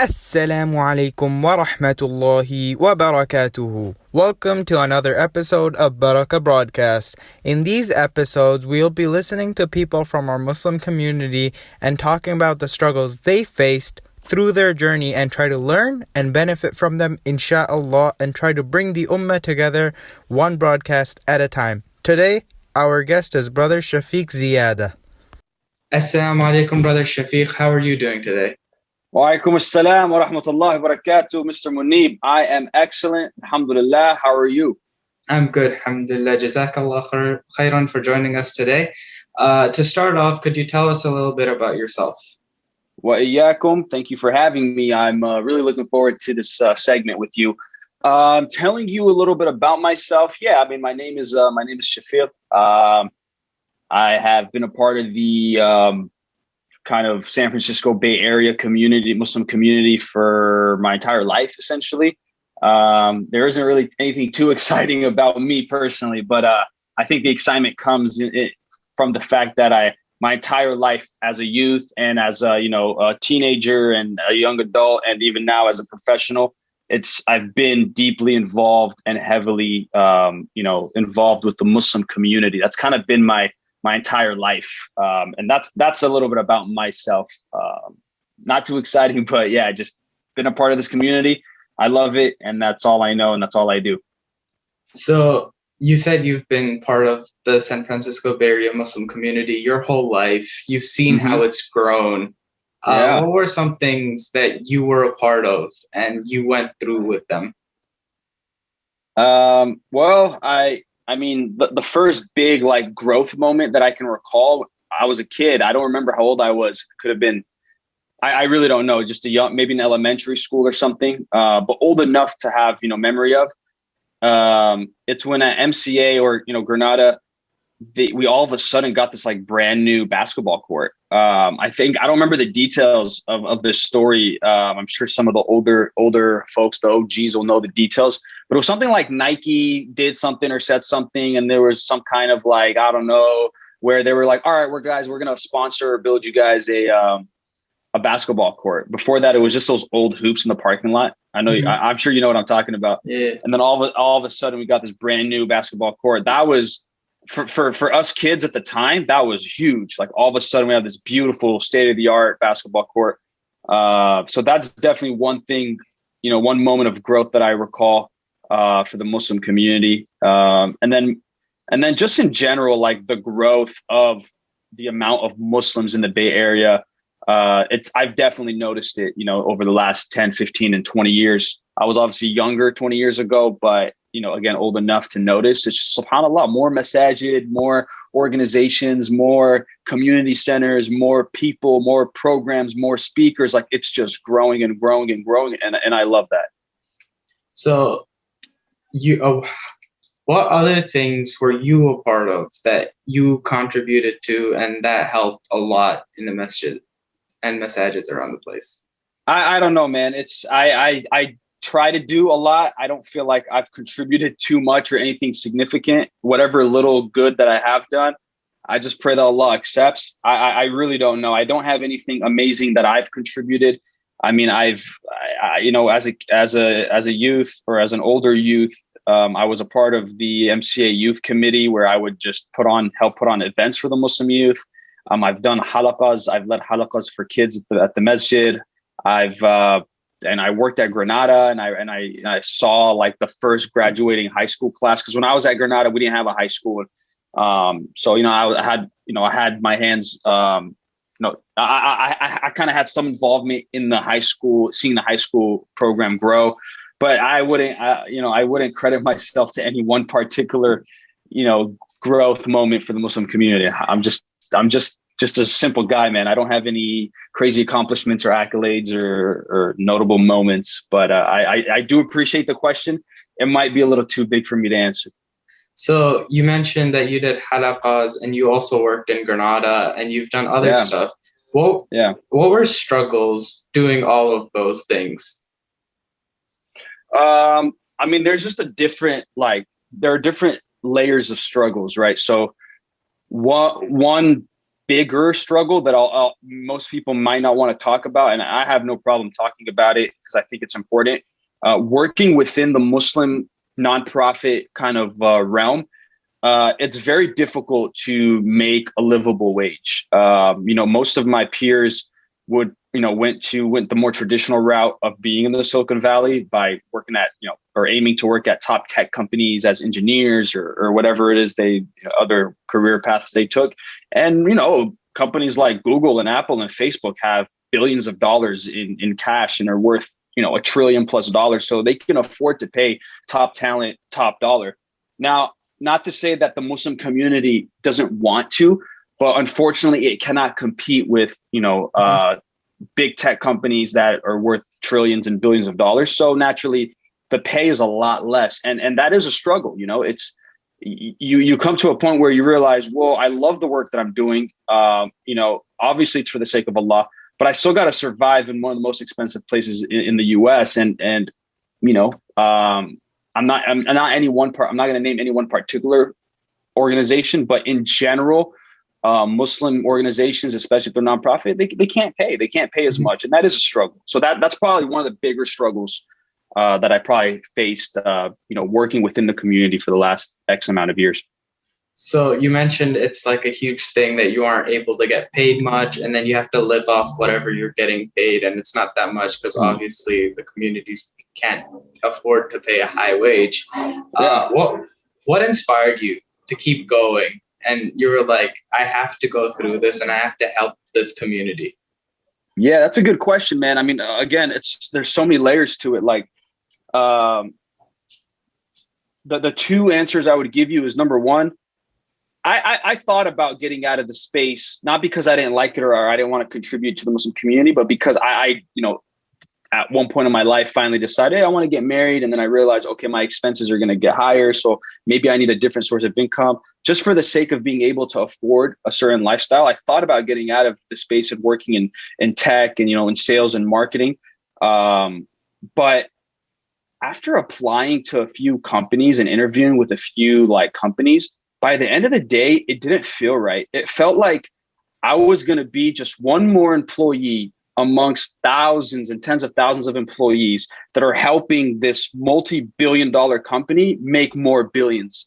AsSalamu Alykum wa rahmatullahi wa barakatuhu. Welcome to another episode of Barakah Broadcast. In these episodes, we'll be listening to people from our Muslim community and talking about the struggles they faced through their journey and try to learn and benefit from them, Insha Allah, and try to bring the ummah together one broadcast at a time. Today, our guest is Br.Chafik Ziadeh. AsSalamu Alykum, Brother Shafiq. How are you doing today? Wa alaikum assalam wa rahmatullahi wa barakatuhu, Mr. Muneeb. I am excellent. Alhamdulillah. How are you? I'm good, alhamdulillah. Jazakallah khairan for joining us today. To start off, could you tell us a little bit about yourself? Wa iyyakum. Thank you for having me. I'm really looking forward to this segment with you. Telling you a little bit about myself. Yeah, I mean, my name is Shafiq. I have been a part of the kind of San Francisco Bay Area community, Muslim community, for my entire life, essentially. There isn't really anything too exciting about me personally, but I think the excitement comes from the fact that my entire life as a youth and as a teenager and a young adult, and even now as a professional, I've been deeply involved and heavily involved with the Muslim community. That's kind of been my entire life. And that's a little bit about myself. Not too exciting, but yeah, just been a part of this community. I love it. And that's all I know. And that's all I do. So you said you've been part of the San Francisco Bay Area Muslim community your whole life. You've seen how it's grown. Yeah. What were some things that you were a part of and you went through with them? Well, I mean, the first big growth moment that I can recall, I was a kid. I don't remember how old I was. Could have been, I really don't know, just a young, maybe in elementary school or something, but old enough to have, memory of. It's when at MCA or, Granada, we all of a sudden got this brand new basketball court. I don't remember the details of this story. I'm sure some of the older folks, the OGs, will know the details, but it was something like Nike did something or said something. And there was some kind of I don't know, where they were like, all right, we're going to sponsor or build you guys a basketball court. Before that, it was just those old hoops in the parking lot. I know, I'm sure you know what I'm talking about. Yeah. And then all of a sudden we got this brand new basketball court. That was, for us kids at the time, that was huge. All of a sudden we have this beautiful state-of-the-art basketball court. So that's definitely one thing, one moment of growth that I recall for the Muslim community. And then just in general, the growth of the amount of Muslims in the Bay Area. I've definitely noticed it, over the last 10, 15 and 20 years. I was obviously younger 20 years ago, but again, old enough to notice. It's just, subhanAllah, more masajid, more organizations, more community centers, more people, more programs, more speakers. It's just growing and growing and growing. And I love that. So what other things were you a part of that you contributed to and that helped a lot in the masjid and masajids around the place? I don't know, man. I try to do a lot. I don't feel like I've contributed too much or anything significant. Whatever little good that I have done, I just pray that Allah accepts. I really don't know. I don't have anything amazing that I've contributed. I mean, as a youth or as an older youth, I was a part of the MCA youth committee where I would just help put on events for the Muslim youth. I've done halaqas. I've led halaqas for kids at the masjid. And I worked at Granada, and I saw the first graduating high school class, because when I was at Granada, we didn't have a high school. So I had my hands. I kind of had some involvement in the high school, seeing the high school program grow. But I wouldn't credit myself to any one particular growth moment for the Muslim community. I'm just a simple guy, man. I don't have any crazy accomplishments or accolades or notable moments, but I do appreciate the question. It might be a little too big for me to answer. So you mentioned that you did halaqas and you also worked in Granada and you've done other stuff. What were struggles doing all of those things? I mean, there's just there are different layers of struggles, right? So one bigger struggle that most people might not want to talk about, and I have no problem talking about it because I think it's important. Working within the Muslim nonprofit kind of realm, it's very difficult to make a livable wage. Most of my peers went the more traditional route of being in the Silicon Valley by working at, or aiming to work at top tech companies as engineers or whatever it is other career paths they took. And, companies like Google and Apple and Facebook have billions of dollars in cash and are worth, $1 trillion+ dollars. So they can afford to pay top talent, top dollar. Now, not to say that the Muslim community doesn't want to, but unfortunately it cannot compete with, big tech companies that are worth trillions and billions of dollars. So naturally the pay is a lot less. And that is a struggle. It's, you come to a point where you realize, well, I love the work that I'm doing. Obviously it's for the sake of Allah, but I still got to survive in one of the most expensive places in the US. I'm not any one part. I'm not going to name any one particular organization, but in general, Muslim organizations, especially if they're nonprofit, they can't pay. They can't pay as much, and that is a struggle. So that's probably one of the bigger struggles that I probably faced. Working within the community for the last X amount of years. So you mentioned it's like a huge thing that you aren't able to get paid much, and then you have to live off whatever you're getting paid, and it's not that much because obviously the communities can't afford to pay a high wage. What inspired you to keep going? And you were like, I have to go through this and I have to help this community. Yeah, that's a good question, man. I mean, again, there's so many layers to it. Like, the two answers I would give you is, number one, I thought about getting out of the space, not because I didn't like it or I didn't want to contribute to the Muslim community, but because I at one point in my life finally decided, hey, I want to get married. And then I realized, okay, my expenses are going to get higher. So maybe I need a different source of income just for the sake of being able to afford a certain lifestyle. I thought about getting out of the space and working in tech and, in sales and marketing. But after applying to a few companies and interviewing with a few companies, by the end of the day, it didn't feel right. It felt like I was going to be just one more employee amongst thousands and tens of thousands of employees that are helping this multi-billion-dollar company make more billions.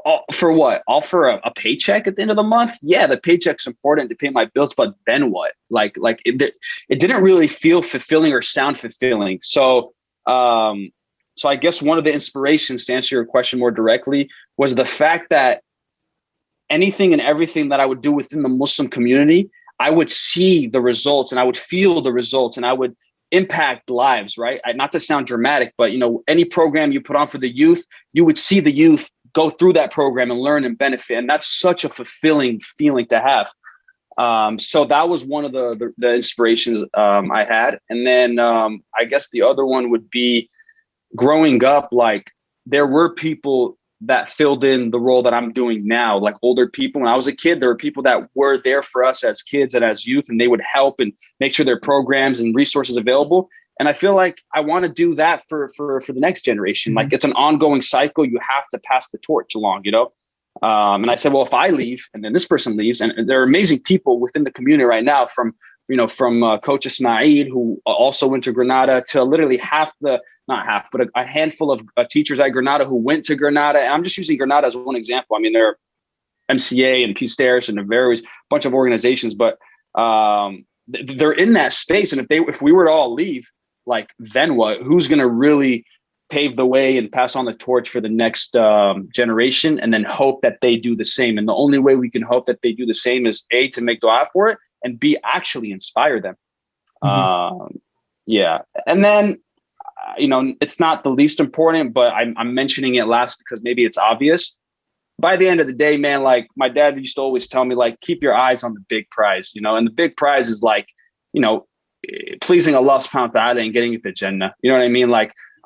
All for what? All for a paycheck at the end of the month? Yeah, the paycheck's important to pay my bills, but then what? It didn't really feel fulfilling or sound fulfilling. So I guess one of the inspirations, to answer your question more directly, was the fact that anything and everything that I would do within the Muslim community, I would see the results and I would feel the results and I would impact lives, right? Not to sound dramatic, but any program you put on for the youth, you would see the youth go through that program and learn and benefit. And that's such a fulfilling feeling to have. So that was one of the inspirations I had. And then I guess the other one would be growing up, there were people that filled in the role that I'm doing now, like older people. When I was a kid, there were people that were there for us as kids and as youth, and they would help and make sure there are programs and resources available. And I feel like I want to do that for the next generation. Like, it's an ongoing cycle. You have to pass the torch along, And I said, well, if I leave and then this person leaves, and there are amazing people within the community right now, from Coach Ismail, who also went to Granada, to literally a handful of teachers at Granada who went to Granada. And I'm just using Granada as one example. I mean, there are MCA and Peace Terrace and a bunch of organizations, but they're in that space. And if we were to all leave, then what? Who's going to really pave the way and pass on the torch for the next generation, and then hope that they do the same? And the only way we can hope that they do the same is A, to make dua for it, and B, actually inspire them. Yeah. And then, it's not the least important, but I'm mentioning it last because maybe it's obvious. By the end of the day, man, my dad used to always tell me, keep your eyes on the big prize, and the big prize is pleasing Allah subhanahu wa ta'ala and getting into Jannah. You know what I mean?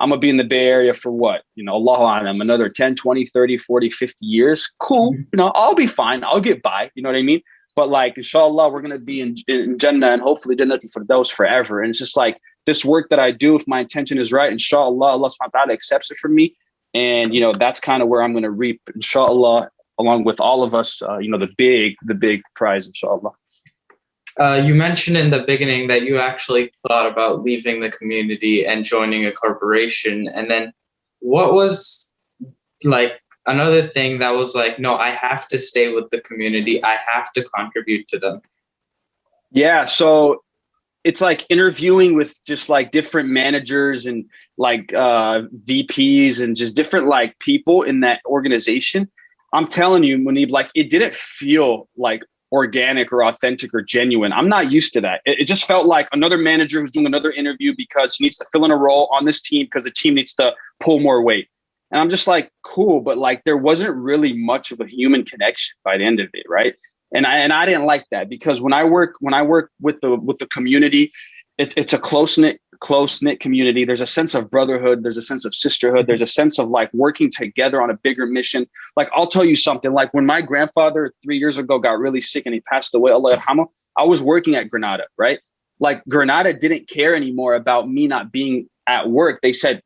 I'm going to be in the Bay Area for what? Allahu A'lam, another 10, 20, 30, 40, 50 years. Cool. I'll be fine. I'll get by. You know what I mean? But inshallah, we're going to be in Jannah and hopefully Jannah for those forever. And it's just this work that I do, if my intention is right, inshallah, Allah subhanahu wa ta'ala accepts it from me. And, that's kind of where I'm going to reap, inshallah, along with all of us, the big prize, inshallah. You mentioned in the beginning that you actually thought about leaving the community and joining a corporation. And then what was like another thing that was like, no, I have to stay with the community. I have to contribute to them. Yeah. So it's like interviewing with just like different managers and like VPs and just different like people in that organization. I'm telling you, Muneeb, like it didn't feel like organic or authentic or genuine. I'm not used to that. It just felt like another manager who's doing another interview because he needs to fill in a role on this team because the team needs to pull more weight. And I'm just like, cool, but like there wasn't really much of a human connection by the end of it, right? And I didn't like that because when I work with the community, it's a close-knit community. There's a sense of brotherhood. There's a sense of sisterhood. There's a sense of like working together on a bigger mission. Like I'll tell you something, like when my grandfather 3 years ago got really sick and he passed away, Allah yarhamah, I was working at Granada, right? Like Granada didn't care anymore about me not being at work. They said,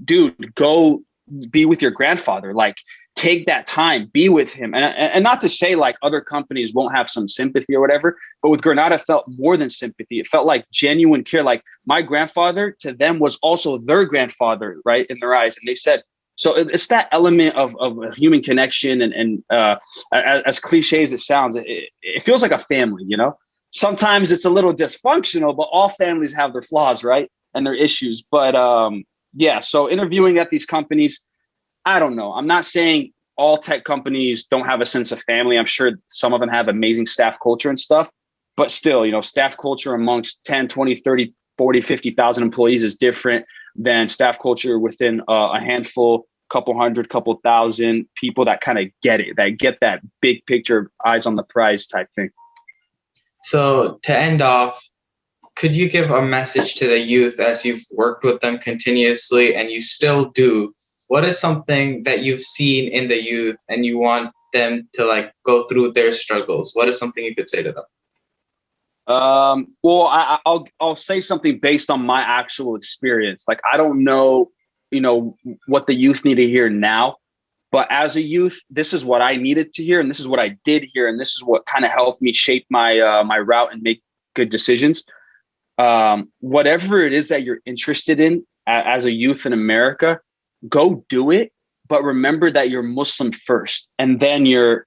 dude, go be with your grandfather. Like take that time, be with him. And not to say like other companies won't have some sympathy or whatever, but with Granada, it felt more than sympathy. It felt like genuine care. Like my grandfather to them was also their grandfather, right? In their eyes. And they said, so it's that element of a human connection. And as cliche as it sounds, it feels like a family, you know? Sometimes it's a little dysfunctional, but all families have their flaws, right? And their issues. But yeah, so interviewing at these companies, I don't know. I'm not saying all tech companies don't have a sense of family. I'm sure some of them have amazing staff culture and stuff, but still, you know, staff culture amongst 10, 20, 30, 40, 50,000 employees is different than staff culture within a handful, couple hundred, couple thousand people that kind of get it, that get that big picture, eyes on the prize type thing. So to end off, could you give a message to the youth as you've worked with them continuously and you still do? What is something that you've seen in the youth and you want them to like go through their struggles? What is something you could say to them? Well, I'll say something based on my actual experience. Like, I don't know, you know, what the youth need to hear now, but as a youth, this is what I needed to hear. And this is what I did hear. And this is what kind of helped me shape my, my route and make good decisions. Whatever it is that you're interested in as a youth in America, go do it. But remember that you're Muslim first, and then you're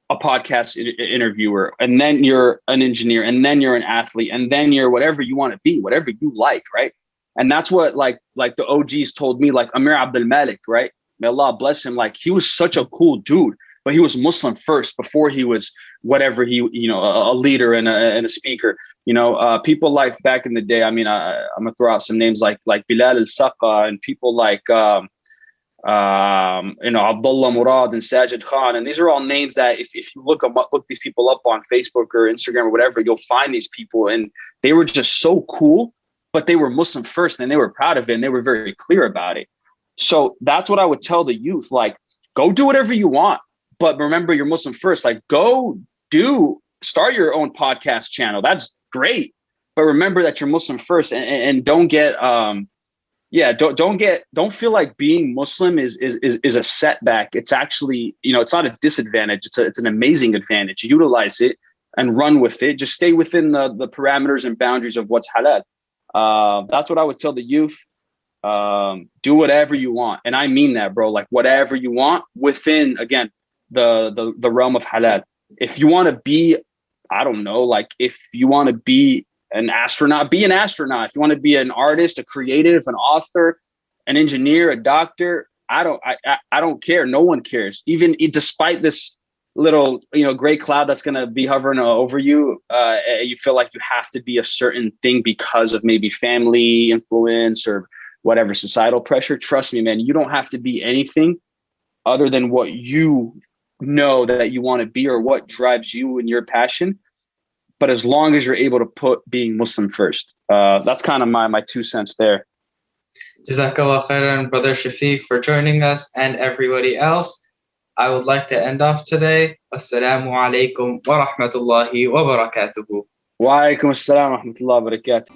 a podcast interviewer, and then you're an engineer, and then you're an athlete, and then you're whatever you want to be, whatever you like, right? And that's what like the OGs told me, like Amir Abdul Malik, right? May Allah bless him. Like, he was such a cool dude, but he was Muslim first before he was whatever he, you know, a leader and a speaker. You know, people like back in the day. I mean, I'm gonna throw out some names like Bilal al-Saqa and people like you know, Abdullah Murad and Sajid Khan. And these are all names that if you look these people up on Facebook or Instagram or whatever, you'll find these people. And they were just so cool, but they were Muslim first and they were proud of it and they were very clear about it. So that's what I would tell the youth, like, go do whatever you want, but remember you're Muslim first. Like, start your own podcast channel. That's great. But remember that you're Muslim first, and don't get, don't feel like being Muslim is a setback. It's actually, you know, it's not a disadvantage. It's an amazing advantage. Utilize it and run with it. Just stay within the parameters and boundaries of what's halal. That's what I would tell the youth. Do whatever you want. And I mean that, bro, like whatever you want within, again, the realm of halal. If you want to be, I don't know, like if you want to be an astronaut, be an astronaut. If you want to be an artist, a creative, an author, an engineer, a doctor, I don't care. No one cares. Even despite this little, you know, gray cloud that's going to be hovering over you, you feel like you have to be a certain thing because of maybe family influence or whatever, societal pressure. Trust me, man, you don't have to be anything other than what you know that you want to be or what drives you and your passion. But as long as you're able to put being Muslim first, that's kind of my 2 cents there. Jazakallah khairan, Brother Shafiq, for joining us, and everybody else. I would like to end off today. AsSalamu Alykum wa rahmatullahi wa barakatuhu. Wa alaikum assalam wa rahmatullahi wa barakatuh.